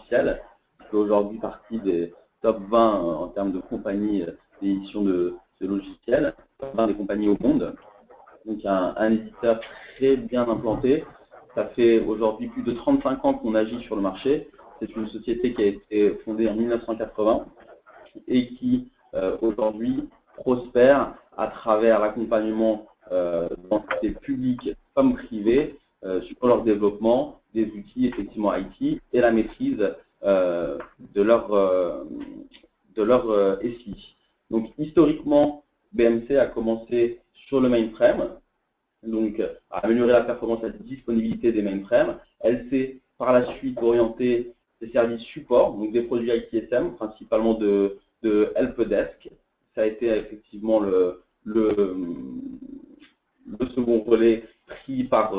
logiciel, qui fait aujourd'hui partie des top 20 en termes de compagnies d'édition de logiciels, top 20 des compagnies au monde. Donc un éditeur très bien implanté. Ça fait aujourd'hui plus de 35 ans qu'on agit sur le marché. C'est une société qui a été fondée en 1980 et qui aujourd'hui prospère à travers l'accompagnement d'entités publiques comme privées sur leur développement des outils effectivement IT et la maîtrise de leur SI. Donc historiquement, BMC a commencé sur le mainframe, donc à améliorer la performance et la disponibilité des mainframes. Elle s'est par la suite orientée des services support, donc des produits ITSM, principalement de helpdesk. Ça a été effectivement le second relais pris par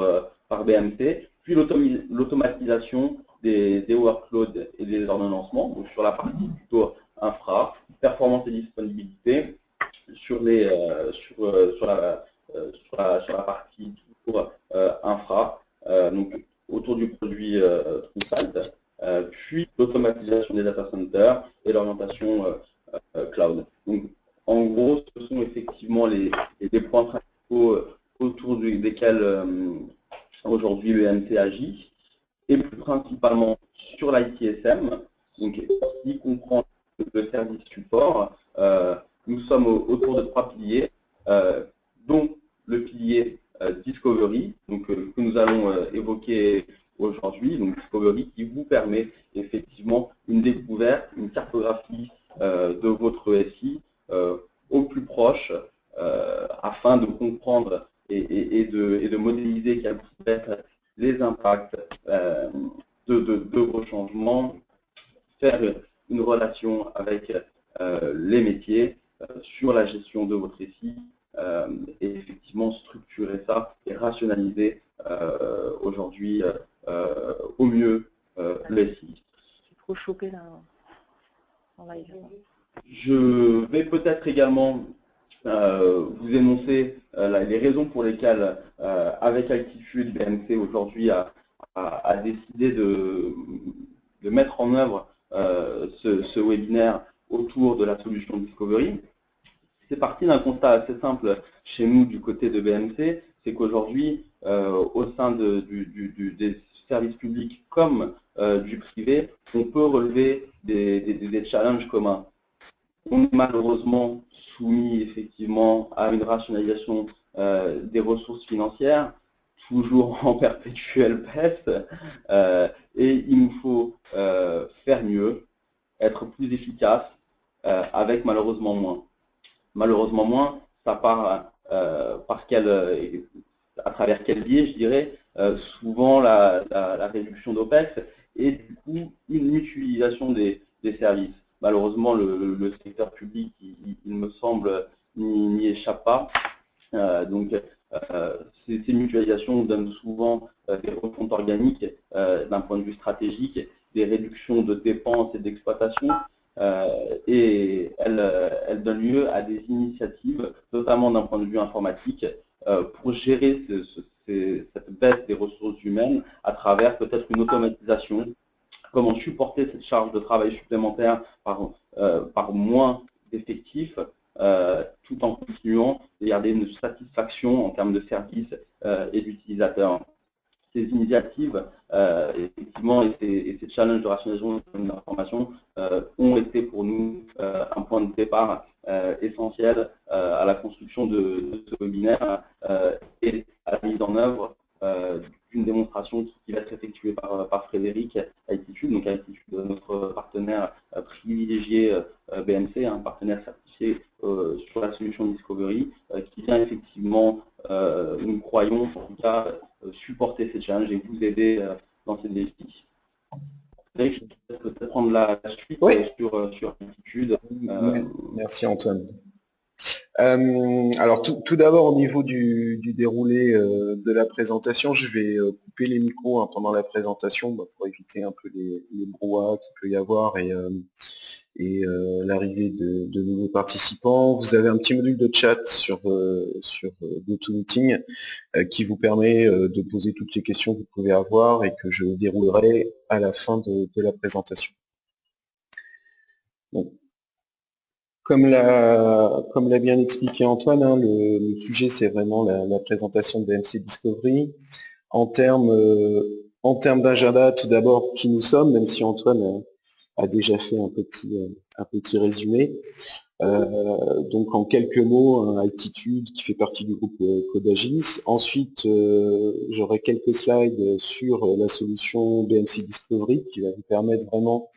BMC, puis l'automatisation des workloads et des ordonnancements, donc sur la partie plutôt infra, performance et disponibilité, sur la partie toujours infra, donc autour du produit TrueSight, puis l'automatisation des data centers et l'orientation cloud. Donc, en gros, ce sont effectivement les points principaux autour desquels aujourd'hui le BMC agit, et plus principalement sur l'ITSM, donc qui comprend le service support. Nous sommes autour de 3 piliers, dont le pilier Discovery, donc, que nous allons évoquer aujourd'hui. Donc Discovery qui vous permet effectivement une découverte, une cartographie de votre SI au plus proche, afin de comprendre et de modéliser quels peuvent être les impacts de vos changements, faire une relation avec les métiers sur la gestion de votre SI et effectivement structurer ça et rationaliser aujourd'hui au mieux le SI. C'est trop chopé là en live. Je vais peut-être également vous énoncer les raisons pour lesquelles, avec Altitude, BMC aujourd'hui a décidé de mettre en œuvre ce webinaire autour de la solution Discovery. C'est parti d'un constat assez simple chez nous du côté de BMC, c'est qu'aujourd'hui, au sein des services publics comme du privé, on peut relever des challenges communs. On est malheureusement soumis effectivement à une rationalisation des ressources financières, toujours en perpétuelle baisse, et il nous faut faire mieux, être plus efficace, avec malheureusement moins. Malheureusement moins, ça part à travers quel biais, je dirais, souvent la réduction d'OPEX et du coup une mutualisation des services. Malheureusement, le secteur public, il me semble, n'y échappe pas. Donc, ces mutualisations donnent souvent des refontes organiques d'un point de vue stratégique, des réductions de dépenses et d'exploitation, et elles donnent lieu à des initiatives, notamment d'un point de vue informatique, pour gérer cette baisse des ressources humaines à travers peut-être une automatisation. Comment supporter cette charge de travail supplémentaire par moins d'effectifs, tout en continuant à garder une satisfaction en termes de services et d'utilisateurs. Ces initiatives, effectivement, et ces challenges de rationalisation de l'information ont été pour nous un point de départ essentiel à la construction de ce webinaire et à la mise en œuvre d'une démonstration qui va être effectuée par Frédéric Altitude. Donc Altitude, notre partenaire privilégié BMC, un partenaire certifié sur la solution Discovery, qui vient effectivement, nous croyons, en tout cas, supporter ces challenges et vous aider dans ces défis. Frédéric, je vais peut-être prendre la suite, oui, sur Altitude. Merci Antoine. Alors tout d'abord au niveau du déroulé de la présentation, je vais couper les micros pendant la présentation pour éviter un peu les brouhahas qu'il peut y avoir et l'arrivée de nouveaux participants. Vous avez un petit module de chat sur GoToMeeting qui vous permet de poser toutes les questions que vous pouvez avoir et que je déroulerai à la fin de la présentation. Bon. Comme l'a bien expliqué Antoine, le sujet c'est vraiment la présentation de BMC Discovery. En termes d'agenda, tout d'abord, qui nous sommes, même si Antoine a déjà fait un petit résumé. Donc en quelques mots, Altitude qui fait partie du groupe Codagis. Ensuite, j'aurai quelques slides sur la solution BMC Discovery qui va vous permettre vraiment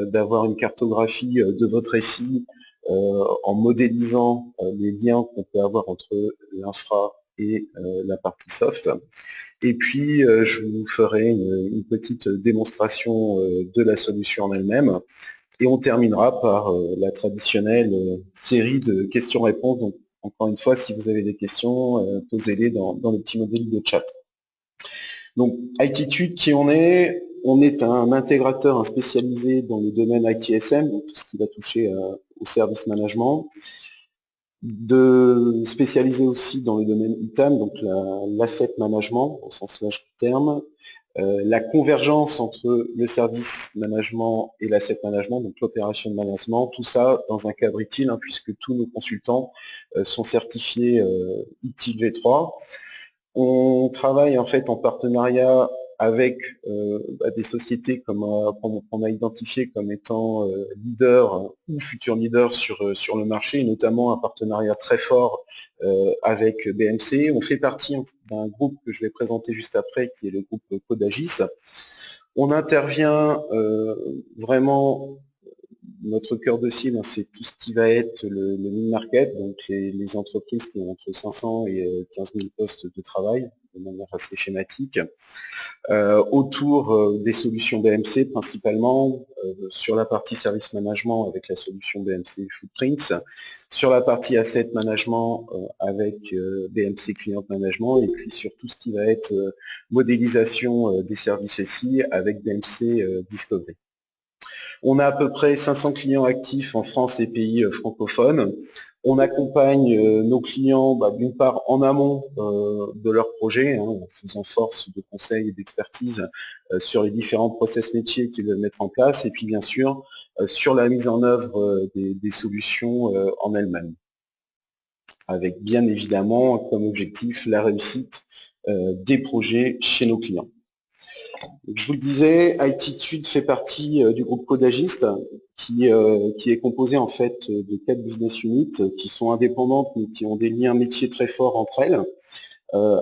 d'avoir une cartographie de votre SI en modélisant les liens qu'on peut avoir entre l'infra et la partie soft. Et puis, je vous ferai une petite démonstration de la solution en elle-même. Et on terminera par la traditionnelle série de questions-réponses. Donc, encore une fois, si vous avez des questions, posez-les dans le petit module de chat. Donc, Altitude, qui on est? On est un intégrateur spécialisé dans le domaine ITSM, donc tout ce qui va toucher au service management, spécialisé aussi dans le domaine ITAM, donc l'asset management au sens large du terme, la convergence entre le service management et l'asset management, donc l'opération de management, tout ça dans un cadre ITIL, puisque tous nos consultants sont certifiés ITIL V3. On travaille en fait en partenariat avec des sociétés qu'on a identifiées comme étant leaders ou futurs leaders sur le marché, et notamment un partenariat très fort avec BMC. On fait partie d'un groupe que je vais présenter juste après, qui est le groupe Codagis. On intervient vraiment, notre cœur de cible, c'est tout ce qui va être le mid-market, donc les entreprises qui ont entre 500 et 15 000 postes de travail, de manière assez schématique, autour des solutions BMC principalement, sur la partie service management avec la solution BMC Footprints, sur la partie asset management avec BMC Client Management, et puis sur tout ce qui va être modélisation des services SI avec BMC Discovery. On a à peu près 500 clients actifs en France et pays francophones. On accompagne nos clients d'une part en amont de leur projet, en faisant force de conseil et d'expertise sur les différents process métiers qu'ils veulent mettre en place, et puis bien sûr sur la mise en œuvre des solutions en elles-mêmes, avec bien évidemment comme objectif la réussite des projets chez nos clients. Je vous le disais, Altitude fait partie du groupe Codagist qui est composé en fait de 4 business units qui sont indépendantes mais qui ont des liens métiers très forts entre elles.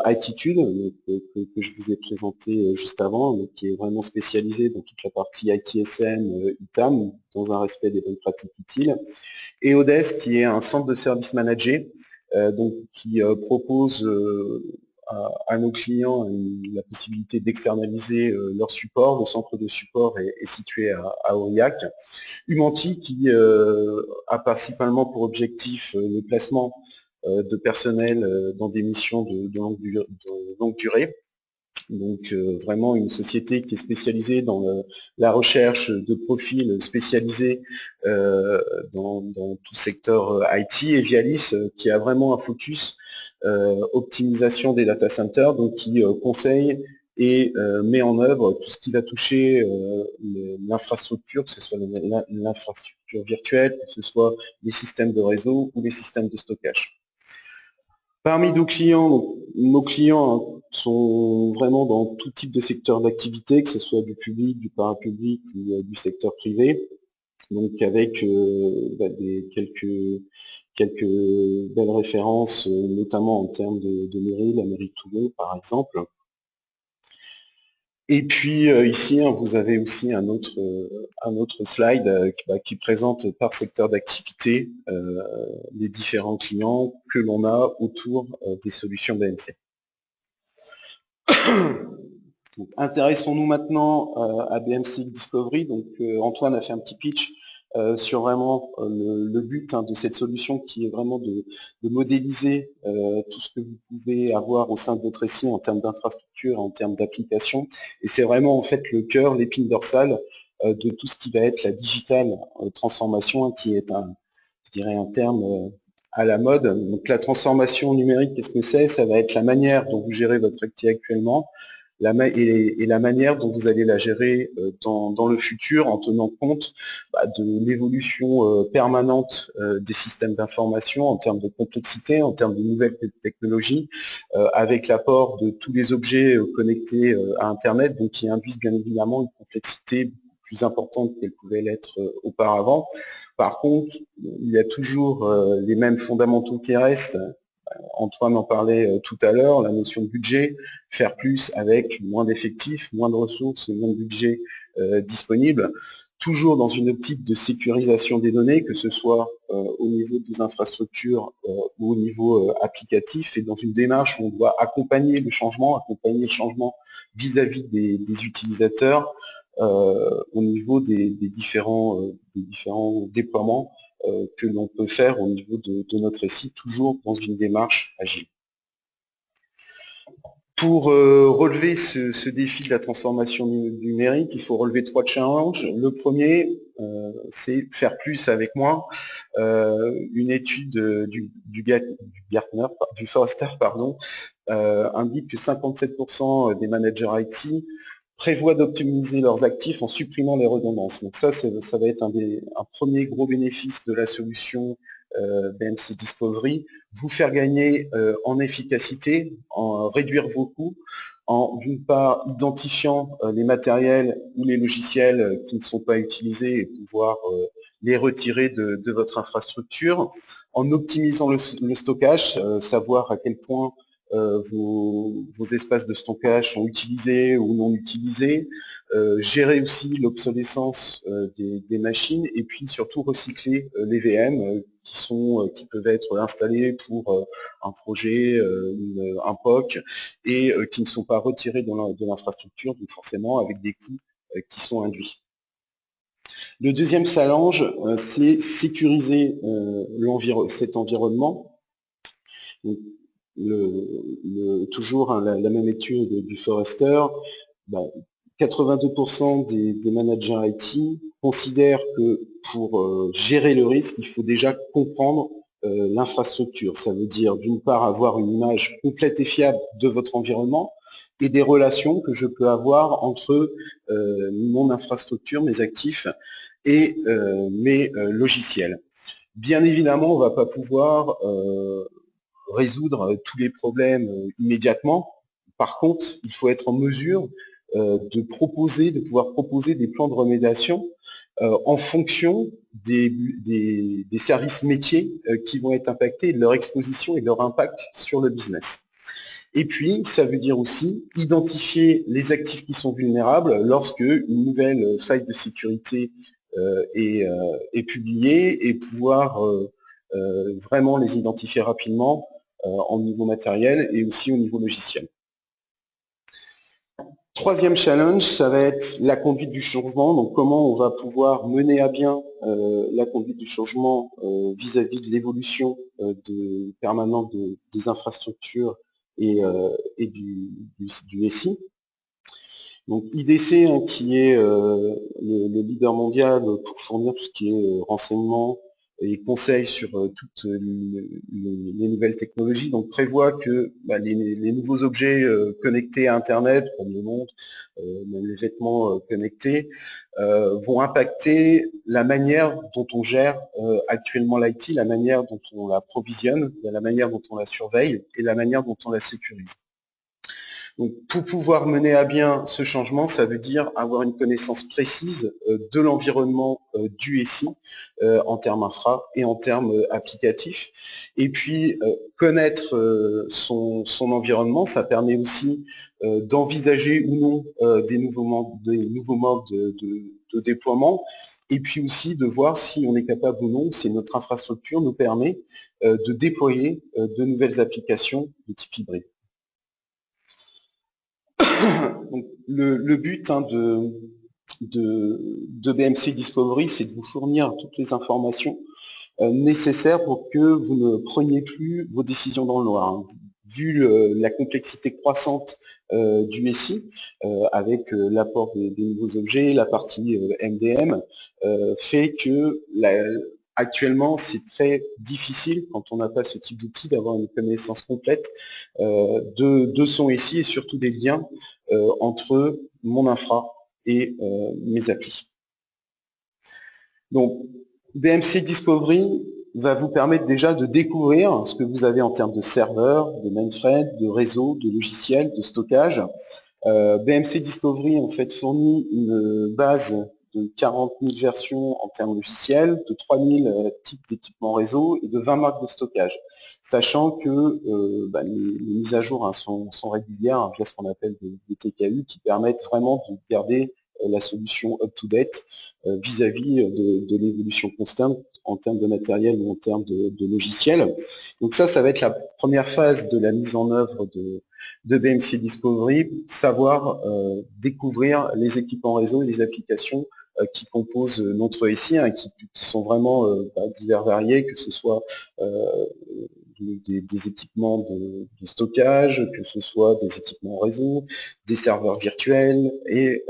Altitude, que je vous ai présenté juste avant, qui est vraiment spécialisé dans toute la partie ITSM, ITAM, dans un respect des bonnes pratiques utiles. Et Odes, qui est un centre de service managé, donc qui propose à nos clients la possibilité d'externaliser leur support. Le centre de support est situé à Aurillac. Humanti, qui a principalement pour objectif le placement de personnel dans des missions de longue durée. Donc vraiment une société qui est spécialisée dans la recherche de profils spécialisés dans tout secteur IT, et Vialis qui a vraiment un focus optimisation des data centers, donc qui conseille et met en œuvre tout ce qui va toucher l'infrastructure, que ce soit l'infrastructure virtuelle, que ce soit les systèmes de réseau ou les systèmes de stockage. Parmi nos clients sont vraiment dans tout type de secteur d'activité, que ce soit du public, du parapublic ou du secteur privé. Donc avec quelques belles références, notamment en termes de mairie, la mairie de Toulon par exemple. Et puis ici, vous avez aussi un autre slide qui présente par secteur d'activité les différents clients que l'on a autour des solutions BMC. Intéressons-nous maintenant à BMC Discovery. Donc Antoine a fait un petit pitch sur vraiment le but de cette solution qui est vraiment de modéliser tout ce que vous pouvez avoir au sein de votre SI en termes d'infrastructure, en termes d'application. Et c'est vraiment en fait le cœur, l'épine dorsale de tout ce qui va être la digital transformation, qui est je dirais un terme à la mode. Donc la transformation numérique, qu'est-ce que c'est? Ça va être la manière dont vous gérez votre activité actuellement, et la manière dont vous allez la gérer dans le futur en tenant compte de l'évolution permanente des systèmes d'information en termes de complexité, en termes de nouvelles technologies, avec l'apport de tous les objets connectés à Internet, donc qui induisent bien évidemment une complexité plus importante qu'elle pouvait l'être auparavant. Par contre, il y a toujours les mêmes fondamentaux qui restent. Antoine en parlait tout à l'heure, la notion de budget, faire plus avec moins d'effectifs, moins de ressources, moins de budget disponible, toujours dans une optique de sécurisation des données, que ce soit au niveau des infrastructures ou au niveau applicatif, et dans une démarche où on doit accompagner le changement vis-à-vis des utilisateurs au niveau des différents déploiements que l'on peut faire au niveau de notre SI, toujours dans une démarche agile. Pour relever ce défi de la transformation numérique, il faut relever 3 challenges. Le premier, c'est faire plus avec moins. Une étude du Gartner, du Forrester, indique que 57% des managers IT prévoient d'optimiser leurs actifs en supprimant les redondances. Donc ça va être un premier gros bénéfice de la solution BMC Discovery, vous faire gagner en efficacité, en réduire vos coûts, en d'une part identifiant les matériels ou les logiciels qui ne sont pas utilisés et pouvoir les retirer de votre infrastructure, en optimisant le stockage, savoir à quel point vos espaces de stockage sont utilisés ou non utilisés, gérer aussi l'obsolescence des machines, et puis surtout recycler les VM qui peuvent être installés pour un projet, un POC, et qui ne sont pas retirés de l'infrastructure, donc forcément avec des coûts qui sont induits. Le deuxième challenge, c'est sécuriser cet environnement. Donc, toujours la même étude du Forrester, 82% des managers IT considèrent que pour gérer le risque, il faut déjà comprendre l'infrastructure. Ça veut dire d'une part avoir une image complète et fiable de votre environnement et des relations que je peux avoir entre mon infrastructure, mes actifs et mes logiciels. Bien évidemment, on ne va pas pouvoir résoudre tous les problèmes immédiatement. Par contre, il faut être en mesure de pouvoir proposer des plans de remédiation en fonction des services métiers qui vont être impactés, de leur exposition et de leur impact sur le business. Et puis, ça veut dire aussi identifier les actifs qui sont vulnérables lorsque une nouvelle faille de sécurité est publiée, et pouvoir vraiment les identifier rapidement en niveau matériel et aussi au niveau logiciel. Troisième challenge, ça va être la conduite du changement. Donc comment on va pouvoir mener à bien la conduite du changement vis-à-vis de l'évolution permanente des infrastructures et du SI. Donc IDC, qui est le leader mondial pour fournir tout ce qui est renseignement et conseils sur toutes les nouvelles technologies, donc prévoit que les nouveaux objets connectés à Internet, comme les montres, même les vêtements connectés, vont impacter la manière dont on gère actuellement l'IT, la manière dont on la provisionne, la manière dont on la surveille et la manière dont on la sécurise. Donc, pour pouvoir mener à bien ce changement, ça veut dire avoir une connaissance précise de l'environnement du SI en termes infra et en termes applicatifs. Et puis, connaître son environnement, ça permet aussi d'envisager ou non des nouveaux modes de déploiement, et puis aussi de voir si on est capable ou non, si notre infrastructure nous permet de déployer de nouvelles applications de type hybride. Donc, le but de BMC Discovery, c'est de vous fournir toutes les informations nécessaires pour que vous ne preniez plus vos décisions dans le noir, hein. Vu la complexité croissante du SI, avec l'apport des nouveaux objets, la partie MDM, fait que actuellement, c'est très difficile, quand on n'a pas ce type d'outil, d'avoir une connaissance complète de son SI et surtout des liens entre mon infra et mes applis. Donc, BMC Discovery va vous permettre déjà de découvrir ce que vous avez en termes de serveurs, de mainframe, de réseau, de logiciels, de stockage. BMC Discovery en fait fournit une base de 40 000 versions en termes logiciels, de 3000 types d'équipements réseau et de 20 marques de stockage, sachant que les mises à jour sont régulières via ce qu'on appelle des TKU qui permettent vraiment de garder la solution up-to-date vis-à-vis de l'évolution constante en termes de matériel ou en termes de logiciel. Donc ça va être la première phase de la mise en œuvre de BMC Discovery, savoir découvrir les équipements réseau et les applications qui composent notre SI, hein, qui sont vraiment divers variés, que ce soit des équipements de stockage, que ce soit des équipements réseau, des serveurs virtuels, et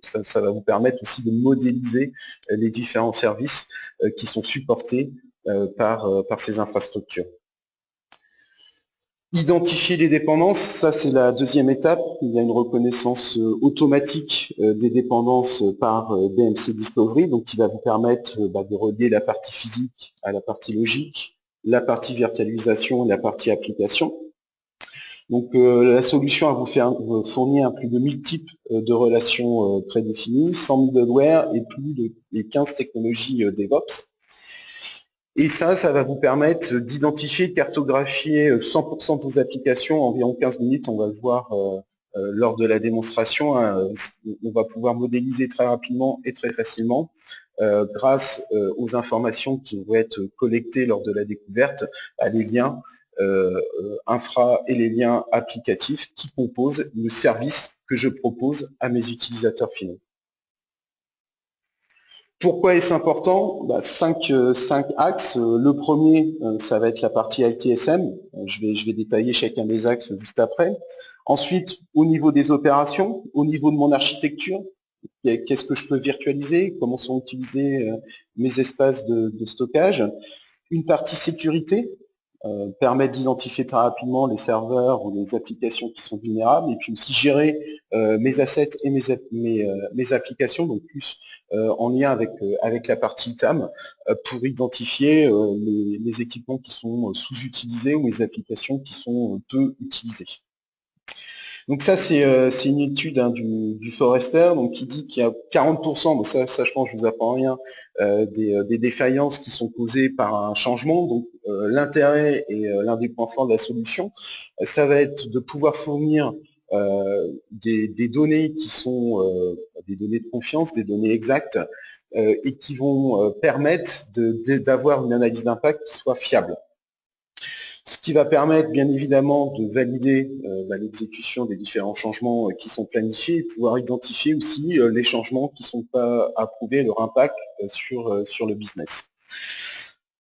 ça va vous permettre aussi de modéliser les différents services qui sont supportés par ces infrastructures. Identifier les dépendances, ça c'est la deuxième étape. Il y a une reconnaissance automatique des dépendances par BMC Discovery, donc qui va vous permettre de relier la partie physique à la partie logique, la partie virtualisation et la partie application. Donc la solution va vous fournir plus de 1000 types de relations prédéfinies, 100 middleware et plus de 15 technologies DevOps. Et ça va vous permettre d'identifier, de cartographier 100% de vos applications en environ 15 minutes. On va le voir lors de la démonstration. Hein. On va pouvoir modéliser très rapidement et très facilement grâce aux informations qui vont être collectées lors de la découverte, à les liens infra et les liens applicatifs qui composent le service que je propose à mes utilisateurs finaux. Pourquoi est-ce important? 5 axes. Le premier, ça va être la partie ITSM. Je vais détailler chacun des axes juste après. Ensuite, au niveau des opérations, au niveau de mon architecture, qu'est-ce que je peux virtualiser? Comment sont utilisés mes espaces de stockage? Une partie sécurité, permet d'identifier très rapidement les serveurs ou les applications qui sont vulnérables, et puis aussi gérer mes assets et mes applications, donc plus en lien avec la partie ITAM, pour identifier les équipements qui sont sous-utilisés ou les applications qui sont peu utilisées. Donc ça, c'est une étude du Forrester, donc qui dit qu'il y a 40%, ça je pense je vous apprends rien, des défaillances qui sont causées par un changement. Donc l'intérêt et l'un des points forts de la solution, ça va être de pouvoir fournir des données qui sont des données de confiance, des données exactes, et qui vont permettre d'avoir une analyse d'impact qui soit fiable. Ce qui va permettre bien évidemment de valider l'exécution des différents changements qui sont planifiés et pouvoir identifier aussi les changements qui ne sont pas approuvés, leur impact sur le business.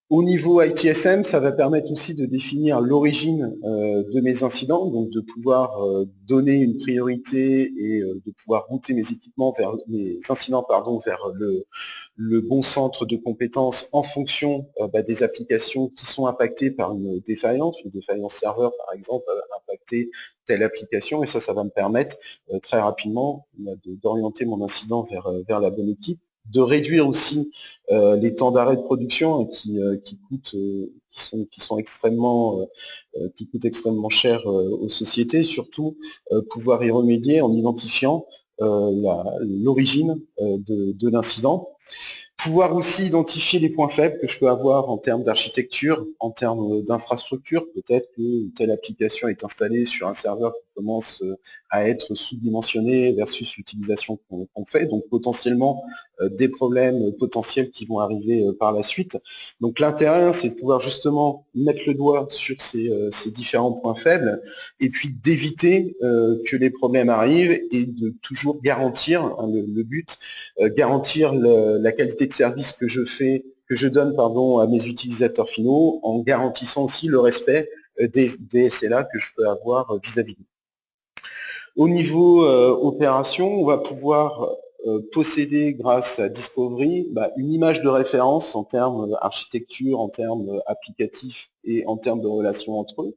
Au niveau ITSM, ça va permettre aussi de définir l'origine de mes incidents, donc de pouvoir donner une priorité et de pouvoir router mes équipements vers mes incidents vers le bon centre de compétences en fonction des applications qui sont impactées par une défaillance serveur par exemple va impacter telle application, et ça va me permettre très rapidement d'orienter mon incident vers la bonne équipe, de réduire aussi les temps d'arrêt de production qui coûtent extrêmement cher aux sociétés, surtout pouvoir y remédier en identifiant l'origine de l'incident. Pouvoir aussi identifier les points faibles que je peux avoir en termes d'architecture, en termes d'infrastructure. Peut-être que telle application est installée sur un serveur qui commence à être sous-dimensionné versus l'utilisation qu'on fait, donc potentiellement des problèmes potentiels qui vont arriver par la suite. Donc l'intérêt, c'est de pouvoir justement mettre le doigt sur ces différents points faibles et puis d'éviter que les problèmes arrivent et de toujours garantir, hein, le but, garantir la qualité de service que je donne à mes utilisateurs finaux en garantissant aussi le respect des SLA que je peux avoir vis-à-vis d'eux. Au niveau opération, on va pouvoir posséder grâce à Discovery une image de référence en termes architecture, en termes applicatifs et en termes de relations entre eux.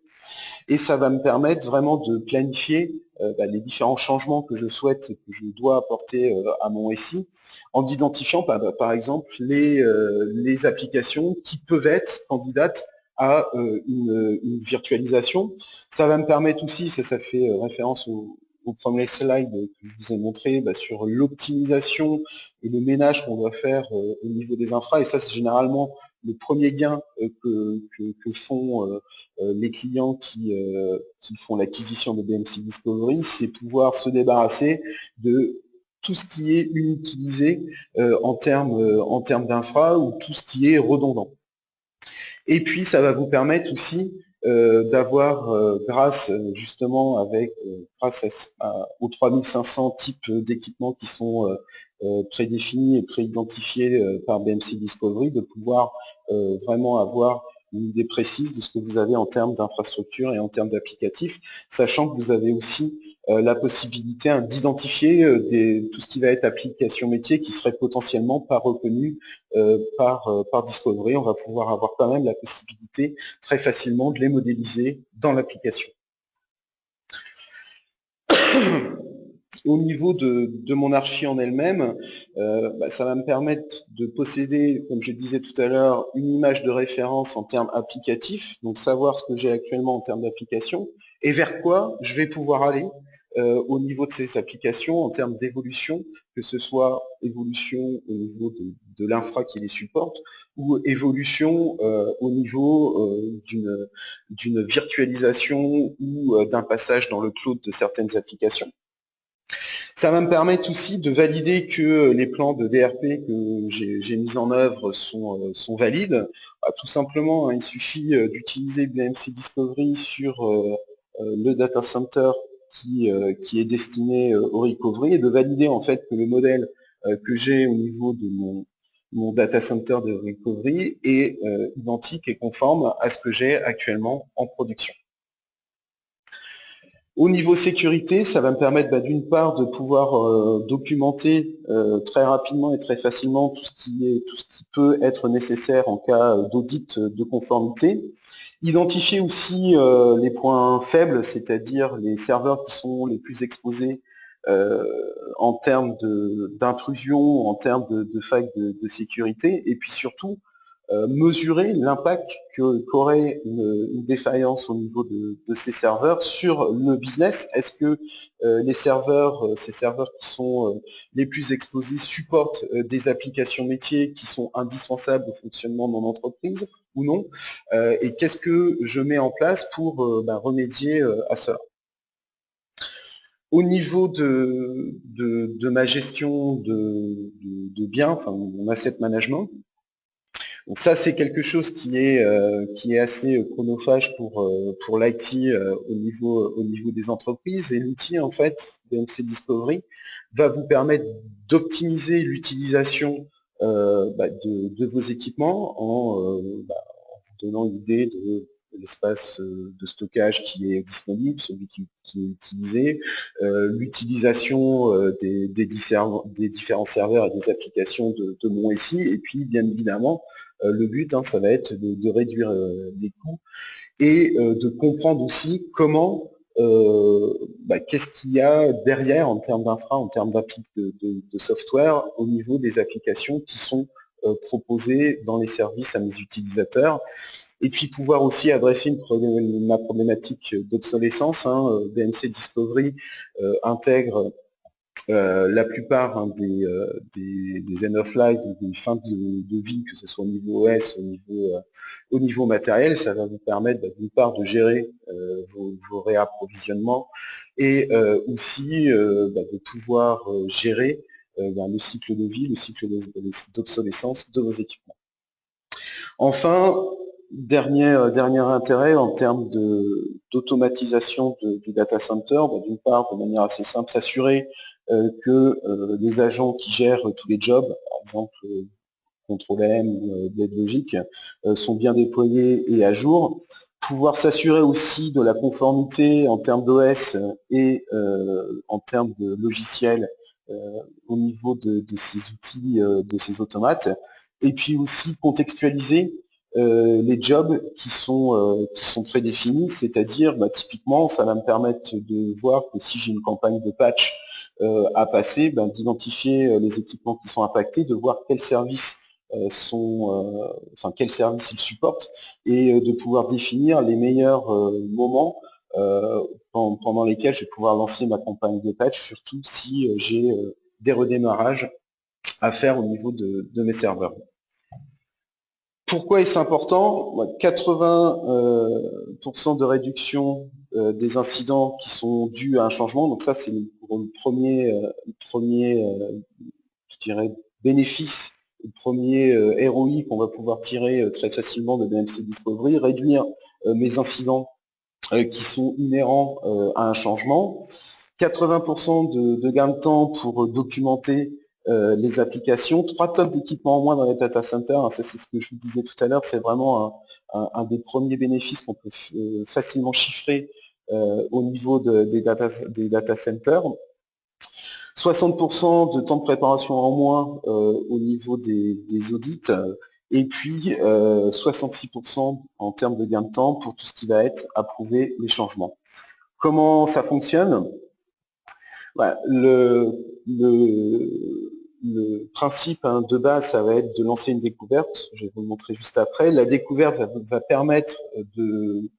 Et ça va me permettre vraiment de planifier les différents changements que je souhaite, que je dois apporter à mon SI, en identifiant par exemple les applications qui peuvent être candidates à une virtualisation. Ça va me permettre aussi, ça fait référence au premier slide que je vous ai montré, sur l'optimisation et le ménage qu'on doit faire au niveau des infras, et ça c'est généralement le premier gain que font les clients qui font l'acquisition de BMC Discovery, c'est pouvoir se débarrasser de tout ce qui est inutilisé en termes d'infra ou tout ce qui est redondant. Et puis ça va vous permettre aussi d'avoir, grâce justement grâce aux 3500 types d'équipements qui sont prédéfinis et préidentifiés par BMC Discovery, de pouvoir vraiment avoir une idée précise de ce que vous avez en termes d'infrastructure et en termes d'applicatifs, sachant que vous avez aussi la possibilité d'identifier tout ce qui va être application métier qui serait potentiellement pas reconnu par Discovery. On va pouvoir avoir quand même la possibilité très facilement de les modéliser dans l'application. Au niveau de mon archi en elle-même, ça va me permettre de posséder, comme je disais tout à l'heure, une image de référence en termes applicatifs, donc savoir ce que j'ai actuellement en termes d'application, et vers quoi je vais pouvoir aller au niveau de ces applications en termes d'évolution, que ce soit évolution au niveau de l'infra qui les supporte, ou évolution au niveau d'une virtualisation ou d'un passage dans le cloud de certaines applications. Ça va me permettre aussi de valider que les plans de DRP que j'ai mis en œuvre sont valides. Tout simplement, il suffit d'utiliser BMC Discovery sur le data center qui est destiné au recovery et de valider en fait que le modèle que j'ai au niveau de mon data center de recovery est identique et conforme à ce que j'ai actuellement en production. Au niveau sécurité, ça va me permettre d'une part de pouvoir documenter très rapidement et très facilement tout ce qui peut être nécessaire en cas d'audit de conformité. Identifier aussi les points faibles, c'est-à-dire les serveurs qui sont les plus exposés en termes d'intrusion, en termes de failles de sécurité, et puis surtout mesurer l'impact qu'aurait une défaillance au niveau de ces serveurs sur le business. Est-ce que ces serveurs qui sont les plus exposés supportent des applications métiers qui sont indispensables au fonctionnement de mon entreprise ou non, et qu'est-ce que je mets en place pour remédier à cela. Au niveau de ma gestion de biens, enfin mon asset management, donc ça, c'est quelque chose qui est assez chronophage pour l'IT au niveau des entreprises. Et l'outil, en fait, BMC Discovery, va vous permettre d'optimiser l'utilisation de vos équipements en vous donnant l'idée de l'espace de stockage qui est disponible, celui qui est utilisé, l'utilisation des différents serveurs et des applications de mon SI, et puis bien évidemment le but, ça va être de réduire les coûts et de comprendre aussi comment qu'est-ce qu'il y a derrière en termes d'infra, en termes de software au niveau des applications qui sont proposées dans les services à mes utilisateurs. Et puis pouvoir aussi adresser ma problématique d'obsolescence. BMC Discovery intègre La plupart des end of life, donc des fins de vie, que ce soit au niveau OS, au niveau matériel, ça va vous permettre d'une part de gérer vos réapprovisionnements et aussi de pouvoir gérer le cycle de vie, le cycle d'obsolescence de vos équipements. Enfin, dernier intérêt en termes d'automatisation du data center, d'une part, de manière assez simple, s'assurer que les agents qui gèrent tous les jobs, par exemple Control M ou Blade Logic, sont bien déployés et à jour. Pouvoir s'assurer aussi de la conformité en termes d'OS et en termes de logiciels au niveau de ces outils, de ces automates. Et puis aussi contextualiser les jobs qui sont prédéfinis, c'est-à-dire typiquement ça va me permettre de voir que si j'ai une campagne de patch à passer, d'identifier les équipements qui sont impactés, de voir quels services quels services ils supportent et de pouvoir définir les meilleurs moments pendant lesquels je vais pouvoir lancer ma campagne de patch, surtout si j'ai des redémarrages à faire au niveau de mes serveurs. Pourquoi est-ce important? 80% de réduction des incidents qui sont dus à un changement, donc ça c'est le premier je dirais, bénéfice, le premier ROI qu'on va pouvoir tirer très facilement de BMC Discovery, réduire mes incidents qui sont inhérents à un changement, 80% de gain de temps pour documenter les applications, 3 tonnes d'équipements en moins dans les data centers, ça c'est ce que je vous disais tout à l'heure, c'est vraiment un des premiers bénéfices qu'on peut facilement chiffrer au niveau des data centers. 60% de temps de préparation en moins au niveau des audits, et puis 66% en termes de gain de temps pour tout ce qui va être approuver les changements. Comment ça fonctionne? Le principe de base, ça va être de lancer une découverte, je vais vous le montrer juste après. La découverte va permettre de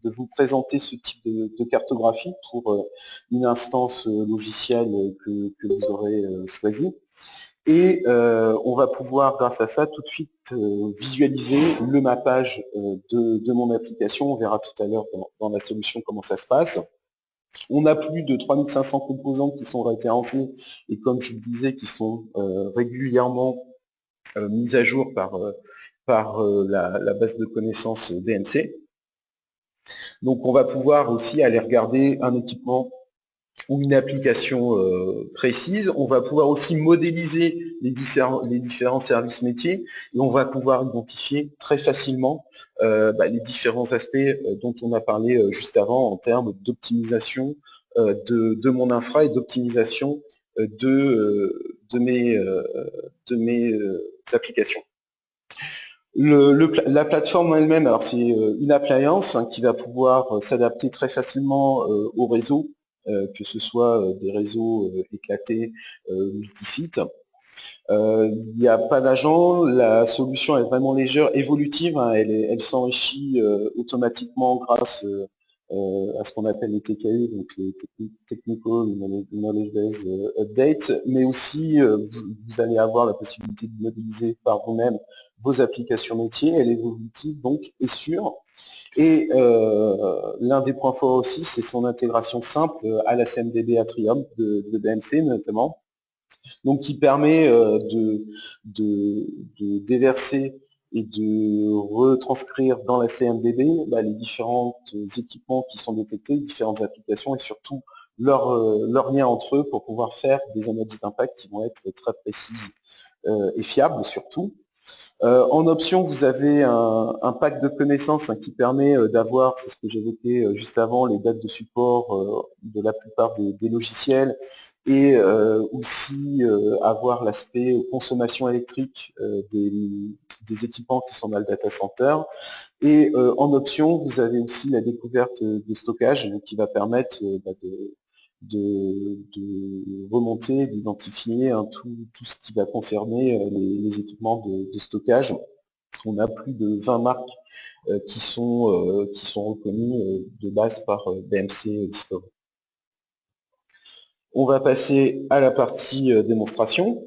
vous présenter ce type de cartographie pour une instance logicielle que vous aurez choisie. Et on va pouvoir, grâce à ça, tout de suite visualiser le mappage de mon application. On verra tout à l'heure dans la solution comment ça se passe. On a plus de 3500 composants qui sont référencés et comme je vous disais, qui sont régulièrement mis à jour par la base de connaissances BMC. Donc on va pouvoir aussi aller regarder un équipement ou une application précise. On va pouvoir aussi modéliser les différents services métiers et on va pouvoir identifier très facilement les différents aspects dont on a parlé juste avant en termes d'optimisation de mon infra et d'optimisation de mes applications. La plateforme elle-même, alors c'est une appliance qui va pouvoir s'adapter très facilement au réseau, que ce soit des réseaux éclatés, multisites. Il n'y a pas d'agent, la solution est vraiment légère, évolutive, elle s'enrichit automatiquement grâce à ce qu'on appelle les TKU, donc les Technical Knowledge Base Update, mais aussi vous allez avoir la possibilité de modéliser par vous-même vos applications métiers, elle est évolutive donc et sûre. Et l'un des points forts aussi, c'est son intégration simple à la CMDB Atrium de BMC notamment, donc qui permet de déverser et de retranscrire dans la CMDB les différents équipements qui sont détectés, différentes applications et surtout leur lien entre eux pour pouvoir faire des analyses d'impact qui vont être très précises et fiables surtout. En option, vous avez un pack de connaissances qui permet d'avoir, c'est ce que j'évoquais juste avant, les dates de support de la plupart des logiciels et aussi avoir l'aspect consommation électrique des équipements qui sont dans le data center. Et en option, vous avez aussi la découverte de stockage qui va permettre de remonter, d'identifier tout ce qui va concerner les équipements de stockage. On a plus de 20 marques qui sont reconnues de base par BMC Discovery. On va passer à la partie démonstration.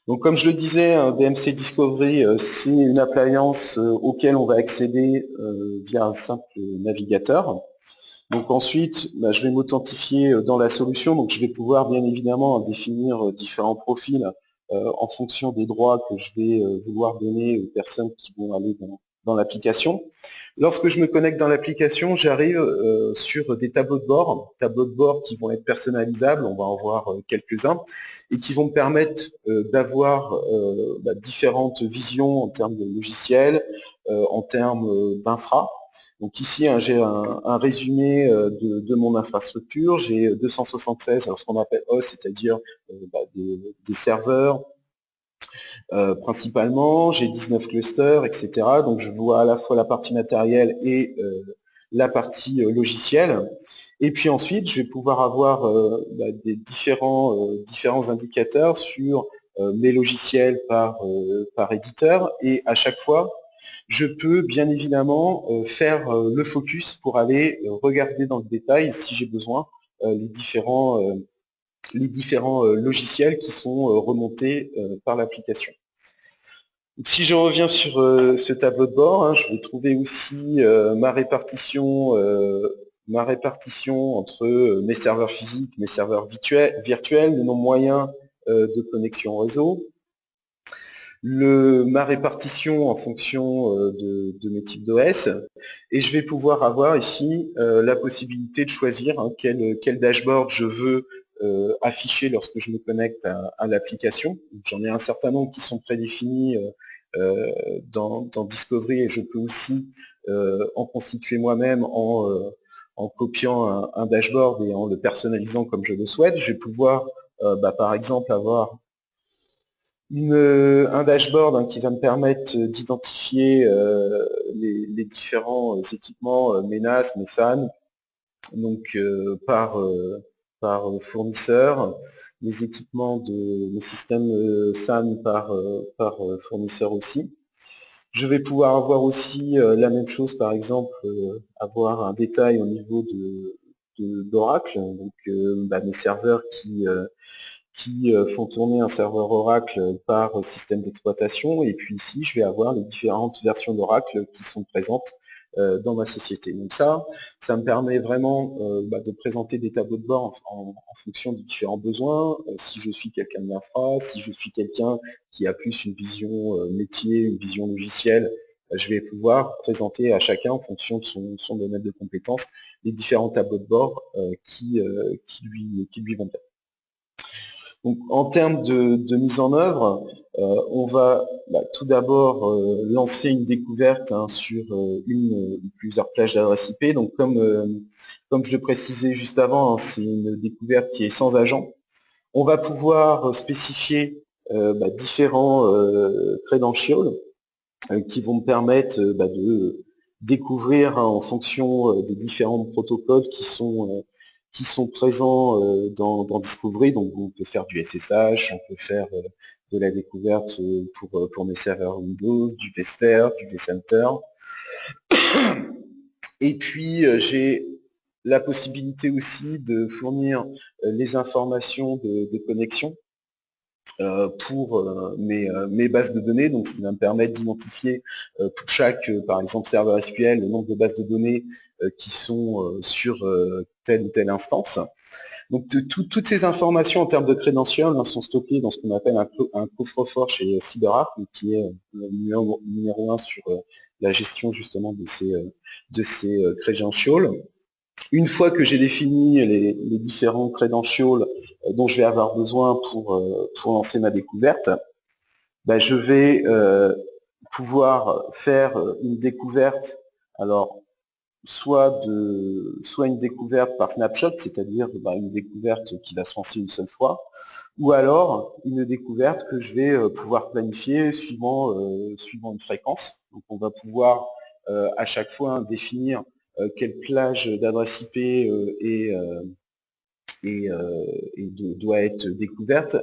Donc comme je le disais, un BMC Discovery, c'est une appliance auquel on va accéder via un simple navigateur. Donc ensuite, je vais m'authentifier dans la solution, donc je vais pouvoir bien évidemment définir différents profils en fonction des droits que je vais vouloir donner aux personnes qui vont aller dans l'application. Lorsque je me connecte dans l'application, j'arrive sur des tableaux de bord qui vont être personnalisables, on va en voir quelques-uns, et qui vont me permettre d'avoir différentes visions en termes de logiciels, en termes d'infra. Donc ici, j'ai un résumé de mon infrastructure. J'ai 276, alors ce qu'on appelle host, c'est-à-dire des serveurs principalement. J'ai 19 clusters, etc. Donc je vois à la fois la partie matérielle et la partie logicielle. Et puis ensuite, je vais pouvoir avoir des différents indicateurs sur mes logiciels par éditeur. Et à chaque fois, je peux bien évidemment faire le focus pour aller regarder dans le détail, si j'ai besoin, les différents logiciels qui sont remontés par l'application. Si je reviens sur ce tableau de bord, je vais trouver aussi ma répartition entre mes serveurs physiques, mes serveurs virtuels, le nombre moyen de connexion réseau, ma répartition en fonction de mes types d'OS, et je vais pouvoir avoir ici la possibilité de choisir quel dashboard je veux afficher lorsque je me connecte à l'application. J'en ai un certain nombre qui sont prédéfinis dans Discovery, et je peux aussi en constituer moi-même en copiant un dashboard et en le personnalisant comme je le souhaite. Je vais pouvoir par exemple avoir un dashboard qui va me permettre d'identifier les différents équipements, mes NAS, mes SAN, donc par fournisseur, les équipements de mes systèmes SAN par fournisseur aussi. Je vais pouvoir avoir aussi la même chose, par exemple, avoir un détail au niveau d'Oracle, donc mes serveurs qui font tourner un serveur Oracle par système d'exploitation, et puis ici je vais avoir les différentes versions d'Oracle qui sont présentes dans ma société. Donc ça me permet vraiment de présenter des tableaux de bord en fonction des différents besoins. Si je suis quelqu'un de l'infra, si je suis quelqu'un qui a plus une vision métier, une vision logicielle, je vais pouvoir présenter à chacun, en fonction de son domaine de compétences, les différents tableaux de bord qui lui vont bien. Donc, en termes de mise en œuvre, on va tout d'abord lancer une découverte sur une ou plusieurs plages d'adresse IP. Donc, comme je le précisais juste avant, c'est une découverte qui est sans agent. On va pouvoir spécifier différents credentials qui vont me permettre de découvrir en fonction des différents protocoles qui sont présents dans Discovery. Donc on peut faire du SSH, on peut faire de la découverte pour mes serveurs Windows, du vSphere, du vCenter. Et puis j'ai la possibilité aussi de fournir les informations de connexion pour mes bases de données. Donc ça va me permettre d'identifier pour chaque, par exemple, serveur SQL, le nombre de bases de données qui sont sur telle ou telle instance. Donc toutes ces informations en termes de credentials sont stockées dans ce qu'on appelle un coffre-fort chez CyberArk, qui est le numéro 1 sur la gestion justement de ces credentials. Une fois que j'ai défini les différents credentials dont je vais avoir besoin pour lancer ma découverte, je vais pouvoir faire une découverte, alors soit une découverte par snapshot, c'est-à-dire une découverte qui va se lancer une seule fois, ou alors une découverte que je vais pouvoir planifier suivant une fréquence. Donc on va pouvoir à chaque fois définir quelle plage d'adresse IP doit être découverte,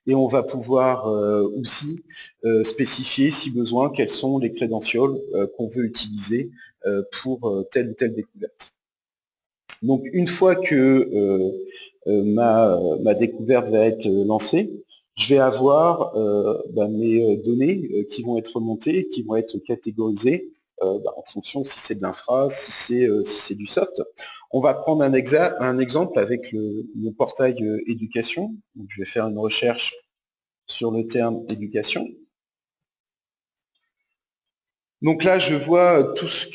et on va pouvoir aussi spécifier, si besoin, quels sont les credentials qu'on veut utiliser pour telle ou telle découverte. Donc une fois que ma découverte va être lancée, je vais avoir mes données qui vont être remontées, qui vont être catégorisées en fonction si c'est de l'infra, si c'est du soft. On va prendre un exemple avec le portail éducation. Donc, je vais faire une recherche sur le terme éducation. Donc là, je vois tout ce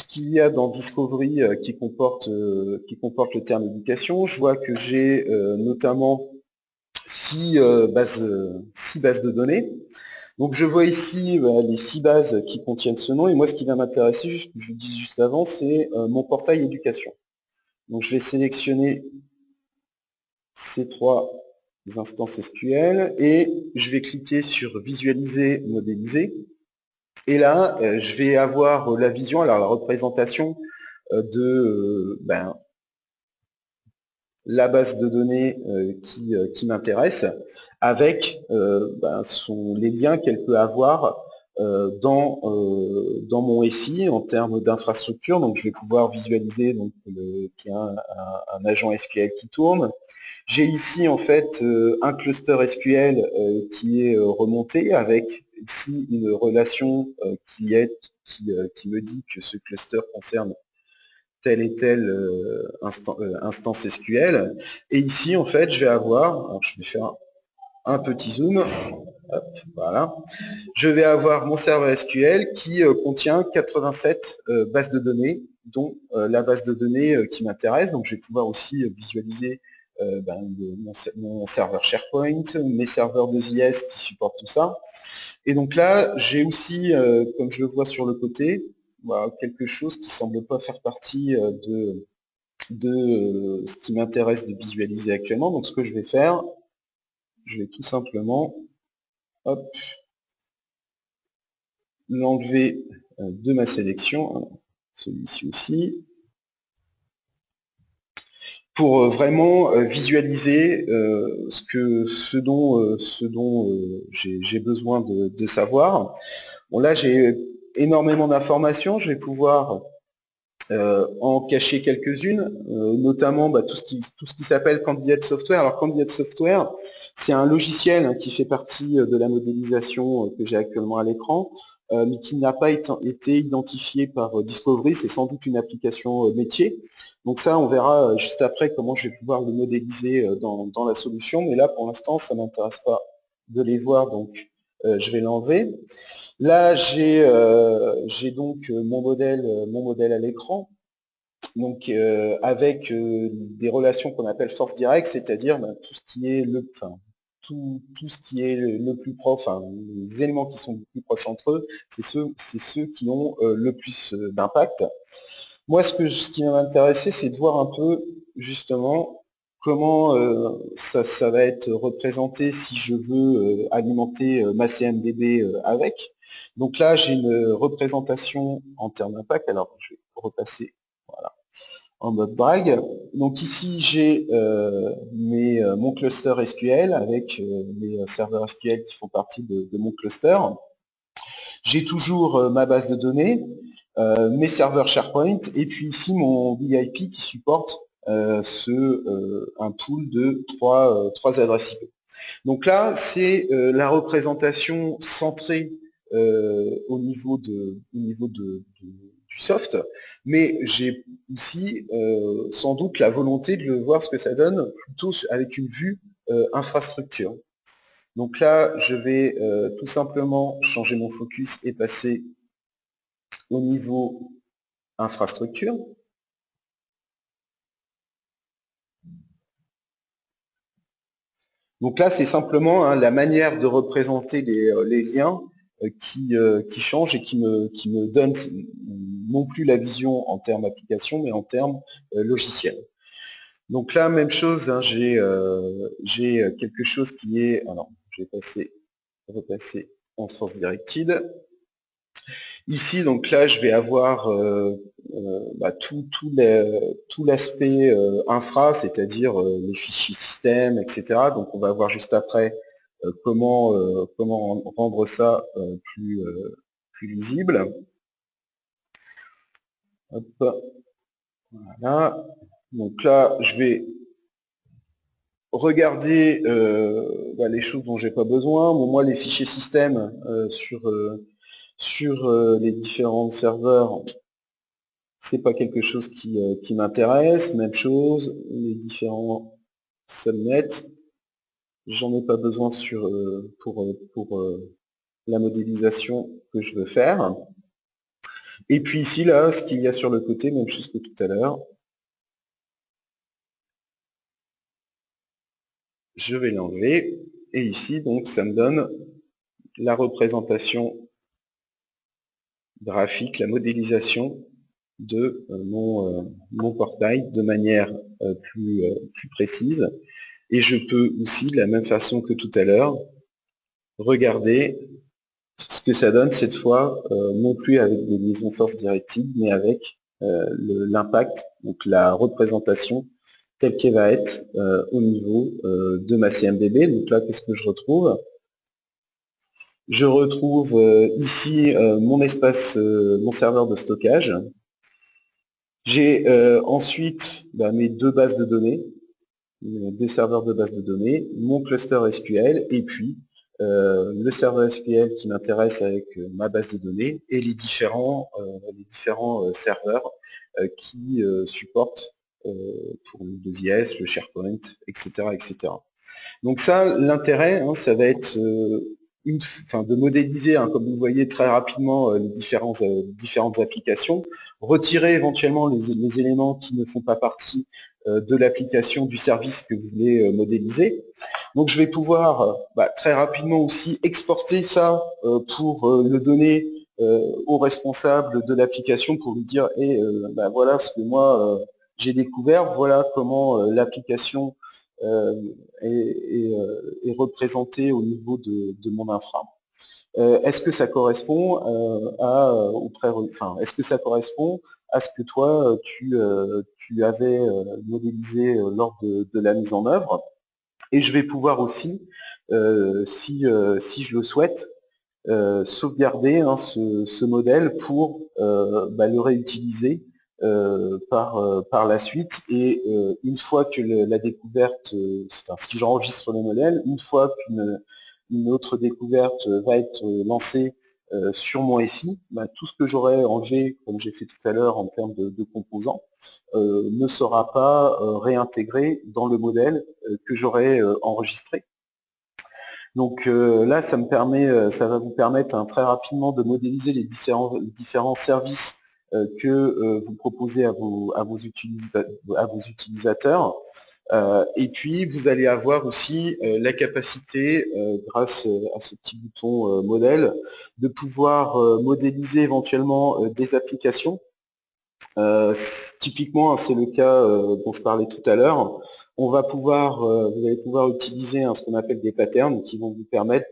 qu'il y a dans Discovery qui comporte le terme éducation. Je vois que j'ai notamment 6 bases de données. Donc je vois ici les 6 bases qui contiennent ce nom, et moi ce qui va m'intéresser, je vous dis juste avant, c'est mon portail éducation. Donc je vais sélectionner ces 3 instances SQL, et je vais cliquer sur visualiser, modéliser. Et là, je vais avoir la vision, alors la représentation de la base de données qui m'intéresse, avec les liens qu'elle peut avoir dans mon SI en termes d'infrastructure. Donc je vais pouvoir visualiser qu'il y a un agent SQL qui tourne. J'ai ici en fait un cluster SQL qui est remonté avec ici une relation qui me dit que ce cluster concerne telle et telle instance SQL. Et ici, en fait, je vais avoir, alors je vais faire un petit zoom, hop, voilà, je vais avoir mon serveur SQL qui contient 87 bases de données, dont la base de données qui m'intéresse. Donc, je vais pouvoir aussi visualiser mon serveur SharePoint, mes serveurs de JS qui supportent tout ça. Et donc là, j'ai aussi, comme je le vois sur le côté, voilà, quelque chose qui semble pas faire partie de ce qui m'intéresse de visualiser actuellement. Donc ce que je vais faire, je vais tout simplement l'enlever de ma sélection, celui-ci aussi, pour vraiment visualiser ce dont j'ai besoin de savoir. Bon là j'ai énormément d'informations, je vais pouvoir en cacher quelques-unes, notamment tout ce qui s'appelle Candidate Software. Alors Candidate Software, c'est un logiciel qui fait partie de la modélisation que j'ai actuellement à l'écran, mais qui n'a pas été identifié par Discovery. C'est sans doute une application métier. Donc ça, on verra juste après comment je vais pouvoir le modéliser dans la solution. Mais là, pour l'instant, ça ne m'intéresse pas de les voir, donc je vais l'enlever. Là, j'ai donc mon modèle à l'écran, donc avec des relations qu'on appelle force directe, c'est-à-dire tout ce qui est tout ce qui est le plus proche, les éléments qui sont le plus proches entre eux, c'est ceux qui ont le plus d'impact. Moi, ce qui va m'intéresser, c'est de voir un peu justement comment ça va être représenté si je veux alimenter ma CMDB avec. Donc là, j'ai une représentation en termes d'impact. Alors, je vais repasser en mode drag. Donc ici, j'ai mon cluster SQL avec mes serveurs SQL qui font partie de mon cluster. J'ai toujours ma base de données, mes serveurs SharePoint, et puis ici mon BIP qui supporte un pool de trois adresses IP. Donc là, c'est la représentation centrée au niveau du soft, mais j'ai aussi sans doute la volonté de le voir ce que ça donne plutôt avec une vue infrastructure. Donc là, je vais tout simplement changer mon focus et passer au niveau infrastructure. Donc là, c'est simplement la manière de représenter les liens qui change et qui me donne non plus la vision en termes application, mais en termes logiciels. Donc là, même chose, j'ai quelque chose qui est... Alors, je vais repasser en force directed. Ici, donc là, je vais avoir tout l'aspect infra, c'est-à-dire les fichiers système, etc. Donc on va voir juste après comment rendre ça plus lisible. Hop. Voilà. Donc là, je vais regarder les choses dont j'ai pas besoin. Bon, moi, les fichiers système sur les différents serveurs, c'est pas quelque chose qui m'intéresse. Même chose, les différents subnets, j'en ai pas besoin pour la modélisation que je veux faire. Et puis ici, là, ce qu'il y a sur le côté, même chose que tout à l'heure, je vais l'enlever. Et ici, donc, ça me donne la représentation graphique, la modélisation de mon portail de manière plus précise. Et je peux aussi, de la même façon que tout à l'heure, regarder ce que ça donne cette fois, non plus avec des liaisons force directive, mais avec l'impact, donc la représentation telle qu'elle va être au niveau de ma CMDB. Donc là, qu'est-ce que je retrouve? Je retrouve ici mon espace, mon serveur de stockage. J'ai ensuite mes deux bases de données, des serveurs de base de données, mon cluster SQL, et puis le serveur SQL qui m'intéresse avec ma base de données, et les différents serveurs qui supportent pour le 2IS, le SharePoint, etc., etc. Donc ça, l'intérêt, ça va être de modéliser, comme vous le voyez très rapidement, les différentes applications, retirer éventuellement les éléments qui ne font pas partie de l'application du service que vous voulez modéliser. Donc je vais pouvoir très rapidement aussi exporter ça pour le donner au responsable de l'application pour lui dire voilà ce que moi j'ai découvert, voilà comment l'application est représentée au niveau de mon infra. Est-ce que ça correspond est-ce que ça correspond à ce que toi tu avais modélisé lors de la mise en œuvre? Et je vais pouvoir aussi, si je le souhaite, sauvegarder ce modèle pour le réutiliser par la suite. Et une fois que la découverte, si j'enregistre le modèle, une fois qu'une autre découverte va être lancée sur mon SI, tout ce que j'aurai enlevé, comme j'ai fait tout à l'heure en termes de composants, ne sera pas réintégré dans le modèle que j'aurai enregistré. Donc là, ça va vous permettre très rapidement de modéliser les différents services que vous proposez à vos utilisateurs. Et puis, vous allez avoir aussi la capacité, grâce à ce petit bouton modèle, de pouvoir modéliser éventuellement des applications. Typiquement, c'est le cas dont je parlais tout à l'heure. Vous allez pouvoir utiliser ce qu'on appelle des patterns qui vont vous permettre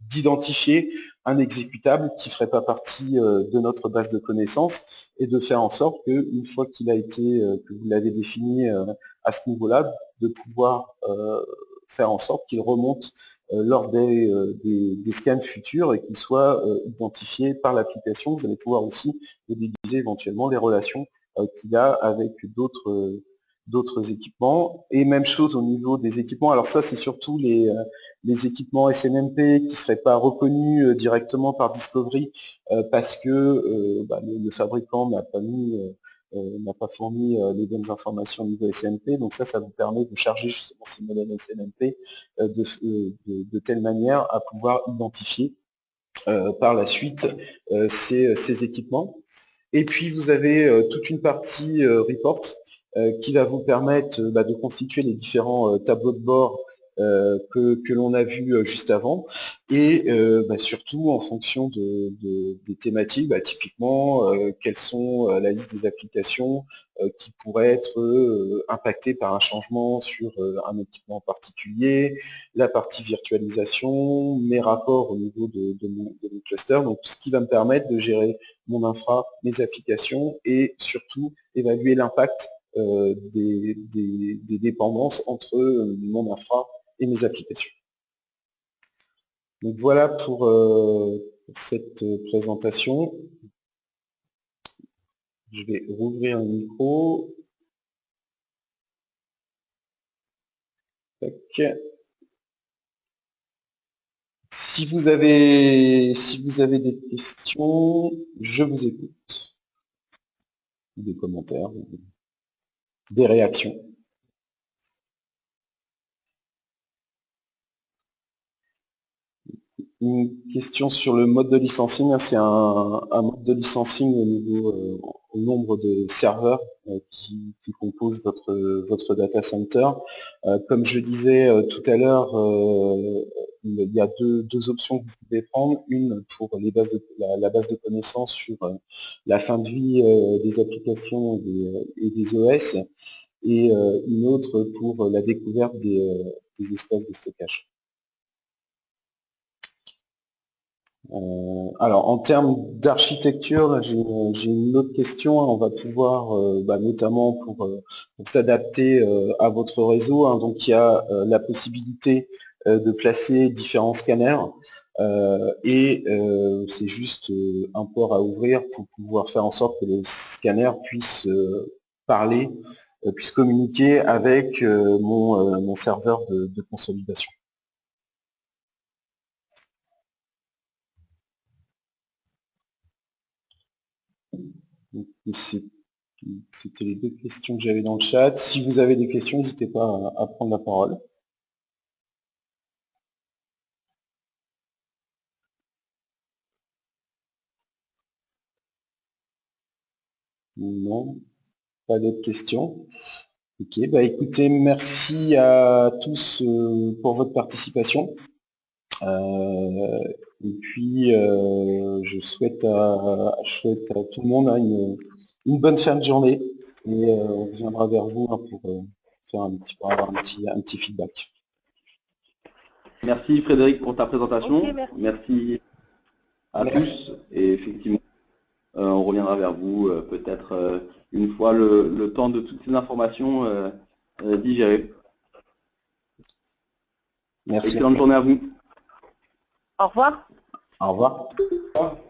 d'identifier un exécutable qui ne ferait pas partie de notre base de connaissances et de faire en sorte qu'une fois qu'il a été, que vous l'avez défini à ce niveau-là, de pouvoir faire en sorte qu'il remonte lors des scans futurs et qu'il soit identifié par l'application. Vous allez pouvoir aussi modéliser éventuellement les relations qu'il a avec d'autres équipements. Et même chose au niveau des équipements. Alors ça, c'est surtout les équipements SNMP qui ne seraient pas reconnus directement par Discovery parce que le fabricant n'a pas fourni les bonnes informations au niveau SNMP. Donc ça vous permet de charger justement ces modèles SNMP de telle manière à pouvoir identifier par la suite ces équipements. Et puis vous avez toute une partie report qui va vous permettre de constituer les différents tableaux de bord que l'on a vu juste avant, et surtout en fonction des thématiques, typiquement quelles sont la liste des applications qui pourraient être impactées par un changement sur un équipement particulier, la partie virtualisation, mes rapports au niveau de mon cluster, donc tout ce qui va me permettre de gérer mon infra, mes applications, et surtout évaluer l'impact des dépendances entre mon infra et mes applications. Donc voilà pour cette présentation. Je vais rouvrir le micro. Tac. Si vous avez des questions, je vous écoute. Des commentaires, des réactions. Une question sur le mode de licencing. C'est un mode de licencing au niveau au nombre de serveurs qui composent votre data center. Comme je disais tout à l'heure, il y a deux options que vous pouvez prendre. Une pour les bases la base de connaissances sur la fin de vie des applications et des OS, et une autre pour la découverte des espaces de stockage. Alors, en termes d'architecture, j'ai une autre question. On va pouvoir, notamment pour s'adapter à votre réseau, hein, donc il y a la possibilité de placer différents scanners, et c'est juste un port à ouvrir pour pouvoir faire en sorte que le scanner puisse parler, puisse communiquer avec mon serveur de consolidation. C'était les deux questions que j'avais dans le chat. Si vous avez des questions, n'hésitez pas à prendre la parole. Non, pas d'autres questions. Ok, bah écoutez, merci à tous pour votre participation. Et puis, je souhaite à tout le monde une bonne fin de journée. Et on reviendra vers vous pour faire pour avoir un petit feedback. Merci Frédéric pour ta présentation. Ok, merci à tous. Et effectivement, on reviendra vers vous peut-être une fois le temps de toutes ces informations digérées. Merci. Excellente journée à vous. Au revoir. Au revoir. Au revoir.